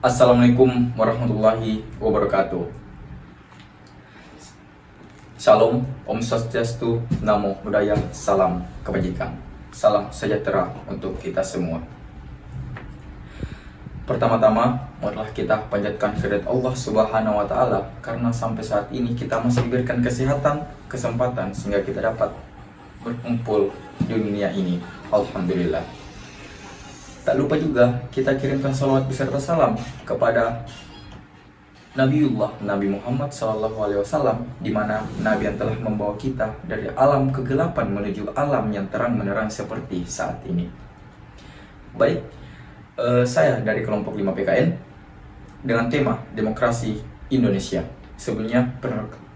Assalamualaikum warahmatullahi wabarakatuh. Shalom, Om Swastiastu, Namo Buddhaya, salam kebajikan, salam sejahtera untuk kita semua. Pertama-tama, marilah kita panjatkan kehadirat Allah Subhanahu wa Ta'ala, karena sampai saat ini kita masih diberikan kesehatan, kesempatan sehingga kita dapat berkumpul di dunia ini. Alhamdulillah. Tak lupa juga kita kirimkan salawat beserta salam kepada Nabi Muhammad SAW, di mana Nabi yang telah membawa kita dari alam kegelapan menuju alam yang terang menerang seperti saat ini. Baik, saya dari kelompok 5 PKN dengan tema Demokrasi Indonesia. Sebelumnya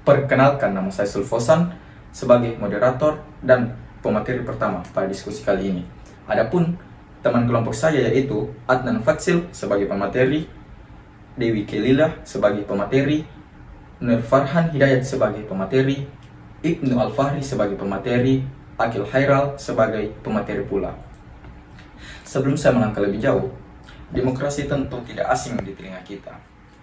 perkenalkan, nama saya Sulfosan sebagai moderator dan pemateri pertama pada diskusi kali ini. Adapun teman kelompok saya yaitu Adnan Fatsil sebagai pemateri, Dewi Kelilah sebagai pemateri, Nur Farhan Hidayat sebagai pemateri, Ibnu Al-Fahri sebagai pemateri, Akil Khairal sebagai pemateri pula. Sebelum saya melangkah lebih jauh, demokrasi tentu tidak asing di telinga kita,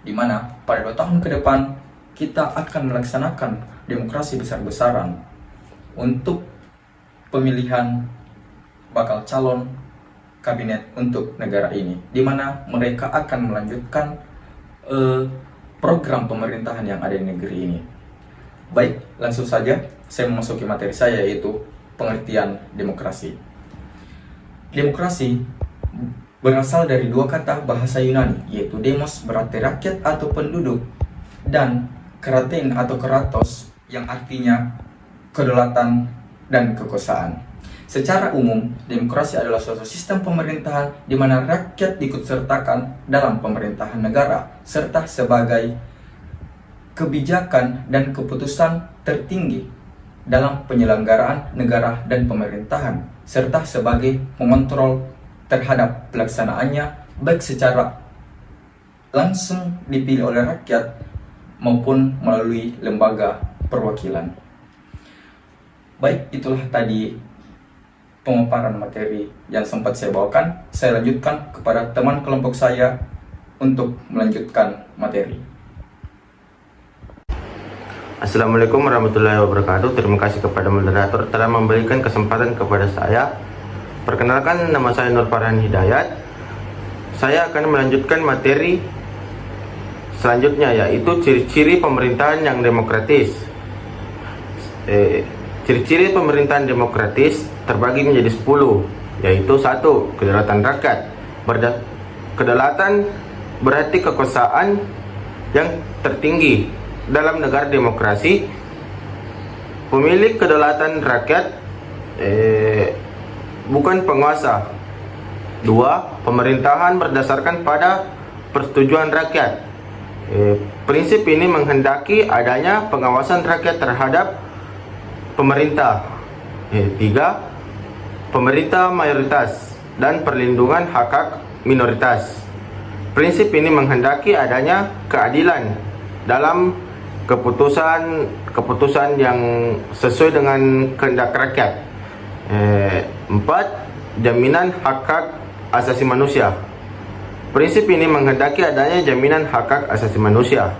di mana pada 2 tahun ke depan kita akan melaksanakan demokrasi besar-besaran untuk pemilihan bakal calon kabinet untuk negara ini, di mana mereka akan melanjutkan program pemerintahan yang ada di negeri ini. Baik, langsung saja saya memasuki materi saya, yaitu pengertian demokrasi. Demokrasi berasal dari 2 kata bahasa Yunani, yaitu demos berarti rakyat atau penduduk, dan kratein atau kratos yang artinya kedaulatan dan kekuasaan. Secara umum, demokrasi adalah suatu sistem pemerintahan di mana rakyat diikutsertakan dalam pemerintahan negara, serta sebagai kebijakan dan keputusan tertinggi dalam penyelenggaraan negara dan pemerintahan, serta sebagai pengontrol terhadap pelaksanaannya, baik secara langsung dipilih oleh rakyat maupun melalui lembaga perwakilan. Baik, itulah tadi pemaparan materi yang sempat saya bawakan. Saya lanjutkan kepada teman kelompok saya untuk melanjutkan materi. Assalamualaikum warahmatullahi wabarakatuh. Terima kasih kepada moderator telah memberikan kesempatan kepada saya. Perkenalkan, nama saya Nur Farhan Hidayat. Saya akan melanjutkan materi selanjutnya, yaitu ciri-ciri pemerintahan yang demokratis. Ciri-ciri pemerintahan demokratis terbagi menjadi 10, yaitu 1. Kedaulatan rakyat. Kedaulatan berarti kekuasaan yang tertinggi dalam negara demokrasi. Pemilik kedaulatan rakyat bukan penguasa. 2. Pemerintahan berdasarkan pada persetujuan rakyat. Prinsip ini menghendaki adanya pengawasan rakyat terhadap pemerintah. 3. Pemerintah mayoritas dan perlindungan hak-hak minoritas. Prinsip ini menghendaki adanya keadilan dalam keputusan yang sesuai dengan kehendak rakyat. 4. Jaminan hak-hak asasi manusia. Prinsip ini menghendaki adanya jaminan hak-hak asasi manusia.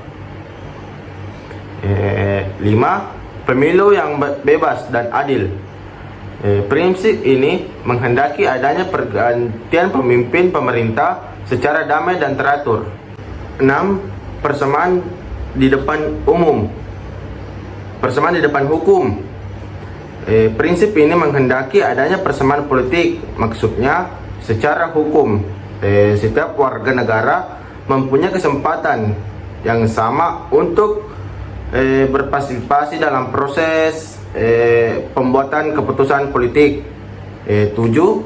5. Pemilu yang bebas dan adil. Prinsip ini menghendaki adanya pergantian pemimpin pemerintah secara damai dan teratur. 6. Persamaan di depan umum. Persamaan di depan hukum. Prinsip ini menghendaki adanya persamaan politik, maksudnya secara hukum setiap warga negara mempunyai kesempatan yang sama untuk berpartisipasi dalam proses pembuatan keputusan politik. 7.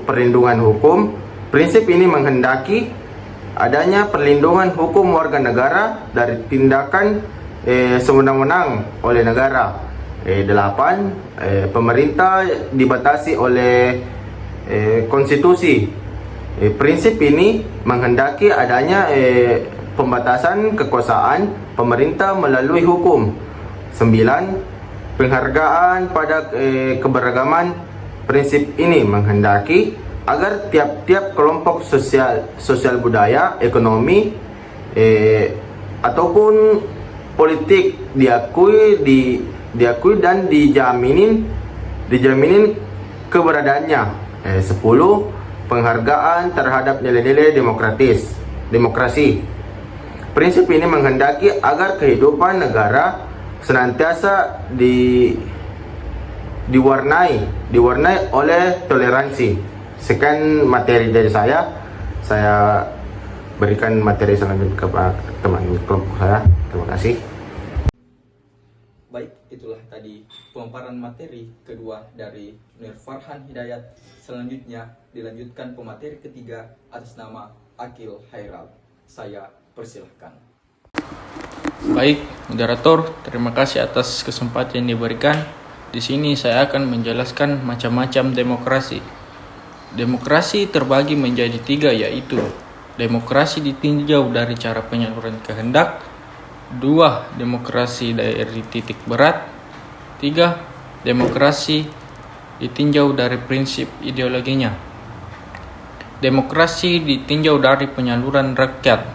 Perlindungan hukum. Prinsip ini menghendaki adanya perlindungan hukum warga negara dari tindakan sewenang-wenang oleh negara. 8. Pemerintah dibatasi oleh konstitusi. Prinsip ini menghendaki adanya pembatasan kekuasaan pemerintah melalui hukum. 9. Penghargaan pada keberagaman. Prinsip ini menghendaki agar tiap-tiap kelompok sosial budaya, ekonomi ataupun politik diakui dan dijaminin keberadaannya. 10. Penghargaan terhadap nilai-nilai demokrasi. Prinsip ini menghendaki agar kehidupan negara senantiasa diwarnai oleh toleransi. Sekian materi dari saya berikan materi selanjutnya kepada teman kelompok saya. Terima kasih. Baik, itulah tadi pemaparan materi kedua dari Nur Farhan Hidayat. Selanjutnya dilanjutkan pemateri ketiga atas nama Akil Hairal. Saya persilahkan. Baik, moderator, terima kasih atas kesempatan yang diberikan. Di sini saya akan menjelaskan macam-macam demokrasi. Demokrasi terbagi menjadi 3, yaitu demokrasi ditinjau dari cara penyaluran kehendak, 2. Demokrasi dari titik berat, 3. Demokrasi ditinjau dari prinsip ideologinya. Demokrasi ditinjau dari penyaluran rakyat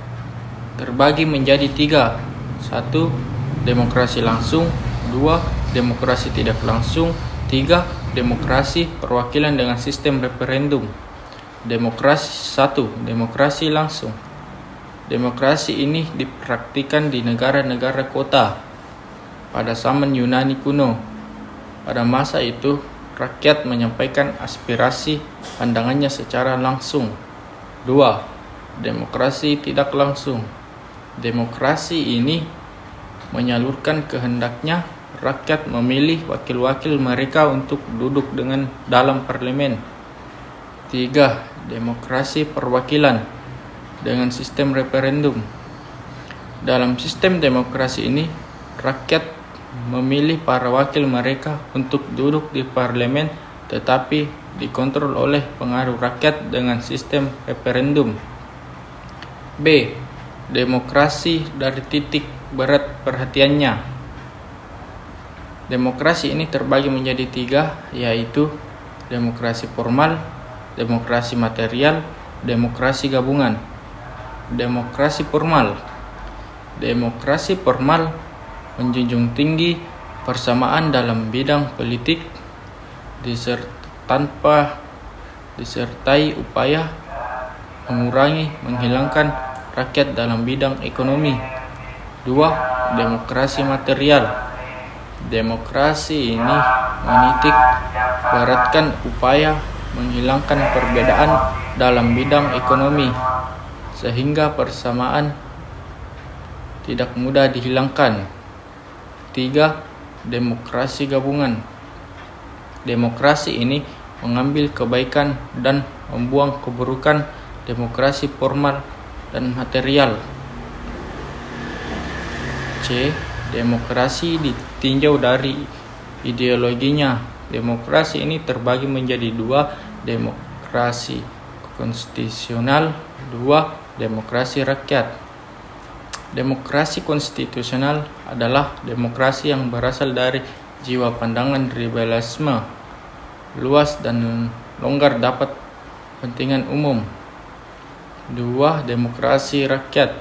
terbagi menjadi 3. 1. Demokrasi langsung, 2. Demokrasi tidak langsung, 3. Demokrasi perwakilan dengan sistem referendum. Demokrasi 1. Demokrasi langsung. Demokrasi ini dipraktikkan di negara-negara kota pada zaman Yunani kuno. Pada masa itu, rakyat menyampaikan aspirasi pandangannya secara langsung. 2. Demokrasi tidak langsung. Demokrasi ini menyalurkan kehendaknya, rakyat memilih wakil-wakil mereka untuk duduk dalam parlemen. 3. Demokrasi perwakilan dengan sistem referendum. Dalam sistem demokrasi ini, rakyat memilih para wakil mereka untuk duduk di parlemen, tetapi dikontrol oleh pengaruh rakyat dengan sistem referendum. B. Demokrasi dari titik berat perhatiannya. Demokrasi ini terbagi menjadi 3, yaitu demokrasi formal, demokrasi material, demokrasi gabungan. Demokrasi formal. Demokrasi formal menjunjung tinggi persamaan dalam bidang politik tanpa disertai upaya menghilangkan rakyat dalam bidang ekonomi. 2. Demokrasi material. Demokrasi ini menitik beratkan upaya menghilangkan perbedaan dalam bidang ekonomi, sehingga persamaan tidak mudah dihilangkan. 3. Demokrasi gabungan. Demokrasi ini mengambil kebaikan dan membuang keburukan demokrasi formal dan material. C. Demokrasi ditinjau dari ideologinya. Demokrasi ini terbagi menjadi 2, demokrasi konstitusional, 2, demokrasi rakyat. Demokrasi konstitusional adalah demokrasi yang berasal dari jiwa pandangan liberalisme, luas dan longgar dapat kepentingan umum. 2. Demokrasi rakyat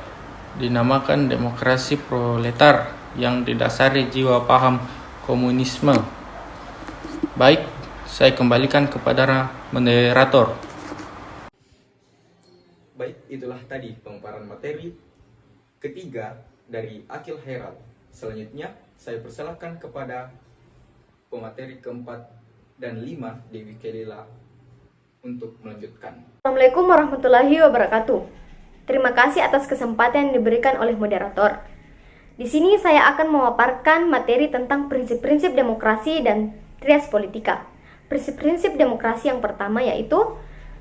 dinamakan demokrasi proletar yang didasari jiwa paham komunisme. Baik, saya kembalikan kepada moderator. Baik, itulah tadi pemaparan materi ketiga dari Akil Hairal. Selanjutnya, saya persilahkan kepada pemateri keempat dan 5, Dewi Kelila, untuk melanjutkan. Assalamualaikum warahmatullahi wabarakatuh. Terima kasih atas kesempatan yang diberikan oleh moderator. Di sini saya akan memaparkan materi tentang prinsip-prinsip demokrasi dan trias politika. Prinsip-prinsip demokrasi yang pertama yaitu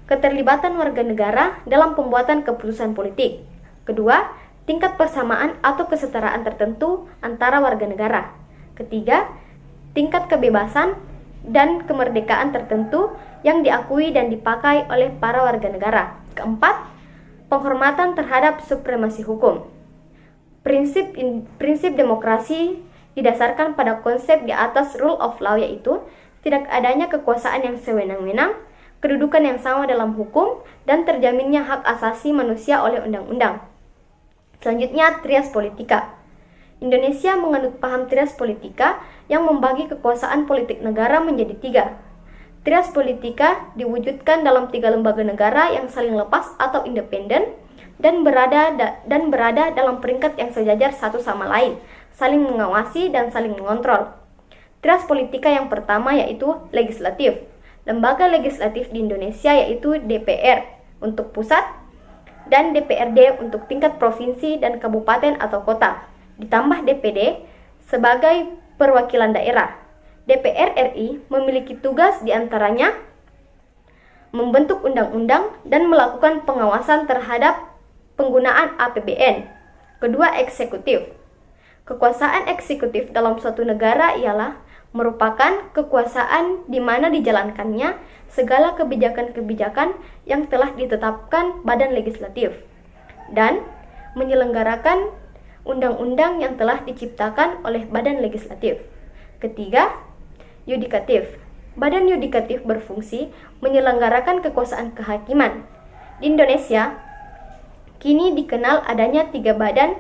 keterlibatan warga negara dalam pembuatan keputusan politik. Kedua, tingkat persamaan atau kesetaraan tertentu antara warga negara. Ketiga, tingkat kebebasan dan kemerdekaan tertentu yang diakui dan dipakai oleh para warga negara. Keempat, penghormatan terhadap supremasi hukum. Prinsip demokrasi didasarkan pada konsep di atas rule of law, yaitu tidak adanya kekuasaan yang sewenang-wenang, kedudukan yang sama dalam hukum, dan terjaminnya hak asasi manusia oleh undang-undang. Selanjutnya, trias politika. Indonesia menganut paham trias politika yang membagi kekuasaan politik negara menjadi 3. Trias politika diwujudkan dalam 3 lembaga negara yang saling lepas atau independen dan berada dalam peringkat yang sejajar satu sama lain, saling mengawasi dan saling mengontrol. Trias politika yang pertama yaitu legislatif. Lembaga legislatif di Indonesia yaitu DPR untuk pusat dan DPRD untuk tingkat provinsi dan kabupaten atau kota, ditambah DPD sebagai perwakilan daerah. DPR RI memiliki tugas diantaranya membentuk undang-undang dan melakukan pengawasan terhadap penggunaan APBN. Kedua, eksekutif. Kekuasaan eksekutif dalam suatu negara ialah merupakan kekuasaan di mana dijalankannya segala kebijakan-kebijakan yang telah ditetapkan badan legislatif dan menyelenggarakan undang-undang yang telah diciptakan oleh badan legislatif. Ketiga, yudikatif. Badan yudikatif berfungsi menyelenggarakan kekuasaan kehakiman. Di Indonesia, kini dikenal adanya 3 badan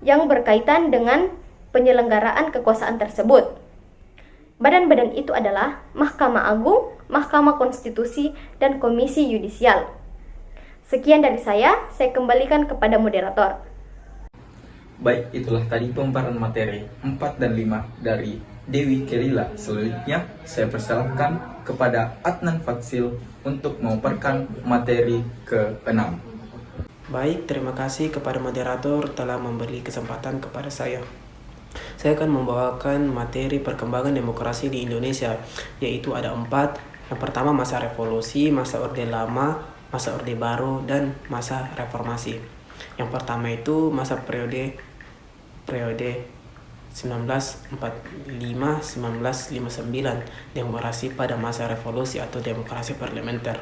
yang berkaitan dengan penyelenggaraan kekuasaan tersebut. Badan-badan itu adalah Mahkamah Agung, Mahkamah Konstitusi, dan Komisi Yudisial. Sekian dari saya kembalikan kepada moderator. Baik, itulah tadi pemaparan materi 4 dan 5 dari Dewi Kerila. Selanjutnya, saya persilahkan kepada Adnan Fatsil untuk memaparkan materi ke-6. Baik, terima kasih kepada moderator telah memberi kesempatan kepada saya. Saya akan membawakan materi perkembangan demokrasi di Indonesia, yaitu ada 4. Yang pertama masa revolusi, masa Orde Lama, masa Orde Baru, dan masa reformasi. Yang pertama itu masa periode 1945-1959, demokrasi pada masa revolusi atau demokrasi parlementer.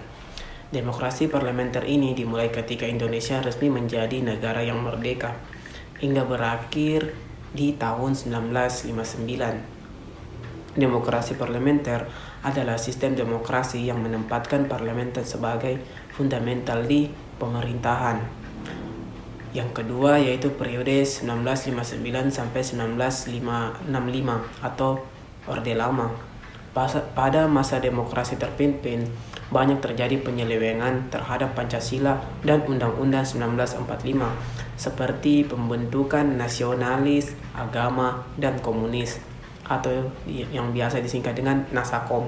Demokrasi parlementer ini dimulai ketika Indonesia resmi menjadi negara yang merdeka hingga berakhir di tahun 1959. Demokrasi parlementer adalah sistem demokrasi yang menempatkan parlementer sebagai fundamental di pemerintahan. Yang kedua yaitu periode 1959 sampai 1965 atau Orde Lama. Pada masa demokrasi terpimpin, banyak terjadi penyelewengan terhadap Pancasila dan Undang-Undang 1945 seperti pembentukan nasionalis, agama, dan komunis atau yang biasa disingkat dengan Nasakom.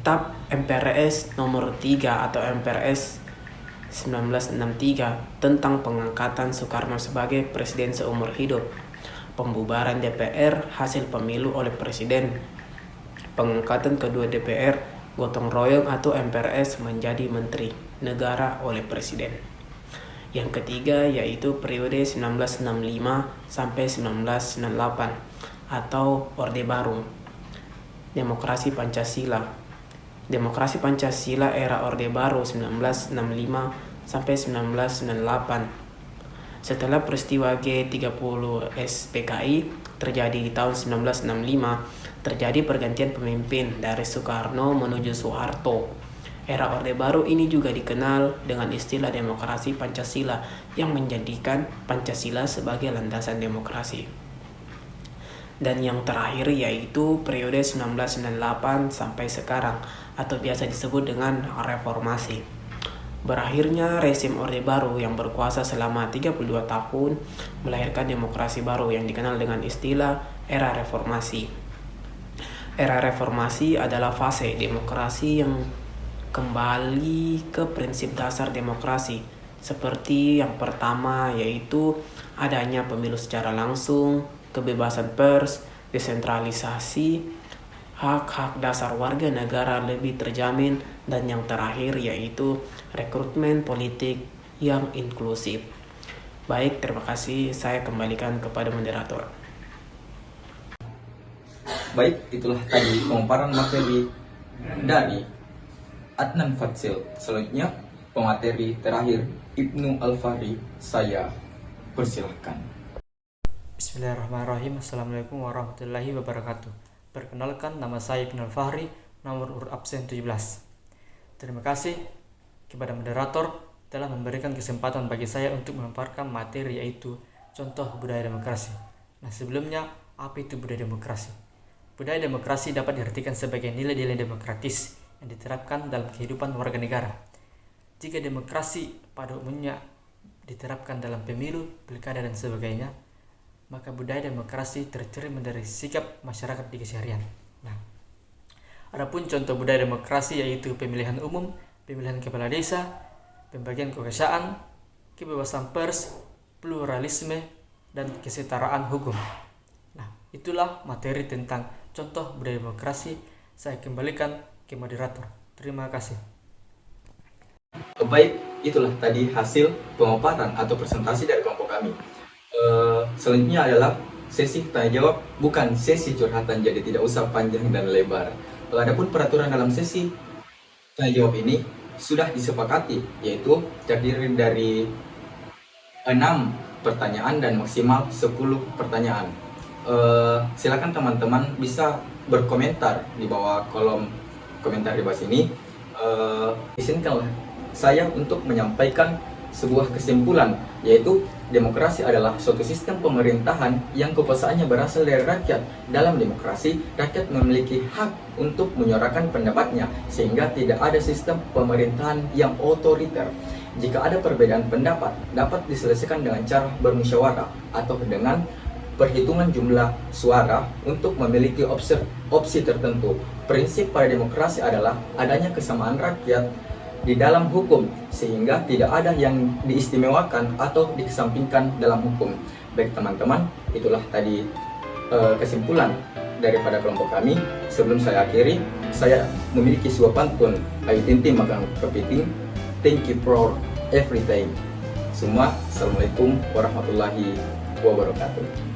TAP MPRS nomor 3 atau MPRS 1963 tentang pengangkatan Soekarno sebagai presiden seumur hidup, pembubaran DPR hasil pemilu oleh presiden, pengangkatan kedua DPR gotong royong atau MPRS menjadi menteri negara oleh presiden. Yang ketiga yaitu periode 1965 sampai 1998 atau Orde Baru. Demokrasi Pancasila. Demokrasi Pancasila era Orde Baru 1965 sampai 1998. Setelah peristiwa G30 SPKI terjadi di tahun 1965, terjadi pergantian pemimpin dari Soekarno menuju Soeharto. Era Orde Baru ini juga dikenal dengan istilah demokrasi Pancasila yang menjadikan Pancasila sebagai landasan demokrasi. Dan yang terakhir yaitu periode 1998 sampai sekarang atau biasa disebut dengan reformasi. Berakhirnya rezim Orde Baru yang berkuasa selama 32 tahun melahirkan demokrasi baru yang dikenal dengan istilah era reformasi. Era reformasi adalah fase demokrasi yang kembali ke prinsip dasar demokrasi, seperti yang pertama yaitu adanya pemilu secara langsung, kebebasan pers, desentralisasi, hak-hak dasar warga negara lebih terjamin, dan yang terakhir yaitu rekrutmen politik yang inklusif. Baik, terima kasih. Saya kembalikan kepada moderator. Baik, itulah tadi pemaparan materi dari Adnan Fatsil. Selanjutnya, pemateri terakhir Ibnu Al-Fahri. Saya persilahkan. Bismillahirrahmanirrahim. Assalamualaikum warahmatullahi wabarakatuh. Perkenalkan, nama saya Ibnu Al-Fahri, nomor urut absen 17. Terima kasih kepada moderator telah memberikan kesempatan bagi saya untuk memaparkan materi yaitu contoh budaya demokrasi. Nah, sebelumnya, apa itu budaya demokrasi? Budaya demokrasi dapat diartikan sebagai nilai-nilai demokratis yang diterapkan dalam kehidupan warga negara. Jika demokrasi pada umumnya diterapkan dalam pemilu, pilkada, dan sebagainya, maka budaya demokrasi tercermin dari sikap masyarakat di keseharian. Nah, adapun contoh budaya demokrasi yaitu pemilihan umum, pemilihan kepala desa, pembagian kekuasaan, kebebasan pers, pluralisme, dan kesetaraan hukum. Nah, itulah materi tentang contoh budaya demokrasi. Saya kembalikan ke moderator. Terima kasih. Baik, itulah tadi hasil pemaparan atau presentasi dari kelompok kami. Selanjutnya adalah sesi tanya jawab, bukan sesi curhatan, jadi tidak usah panjang dan lebar. Adapun peraturan dalam sesi tanya jawab ini sudah disepakati, yaitu terdiri dari 6 pertanyaan dan maksimal 10 pertanyaan. Silakan teman-teman bisa berkomentar di bawah kolom komentar di bawah sini. Izinkanlah saya untuk menyampaikan sebuah kesimpulan, yaitu demokrasi adalah suatu sistem pemerintahan yang kekuasaannya berasal dari rakyat. Dalam demokrasi, rakyat memiliki hak untuk menyuarakan pendapatnya, sehingga tidak ada sistem pemerintahan yang otoriter. Jika ada perbedaan pendapat, dapat diselesaikan dengan cara bermusyawarah atau dengan perhitungan jumlah suara untuk memiliki opsi tertentu. Prinsip pada demokrasi adalah adanya kesamaan rakyat di dalam hukum, sehingga tidak ada yang diistimewakan atau dikesampingkan dalam hukum. Baik teman-teman, itulah tadi kesimpulan daripada kelompok kami. Sebelum saya akhiri, saya memiliki sebuah pantun, ayu tinting makan kepiting, thank you for everything. Semua, assalamualaikum warahmatullahi wabarakatuh.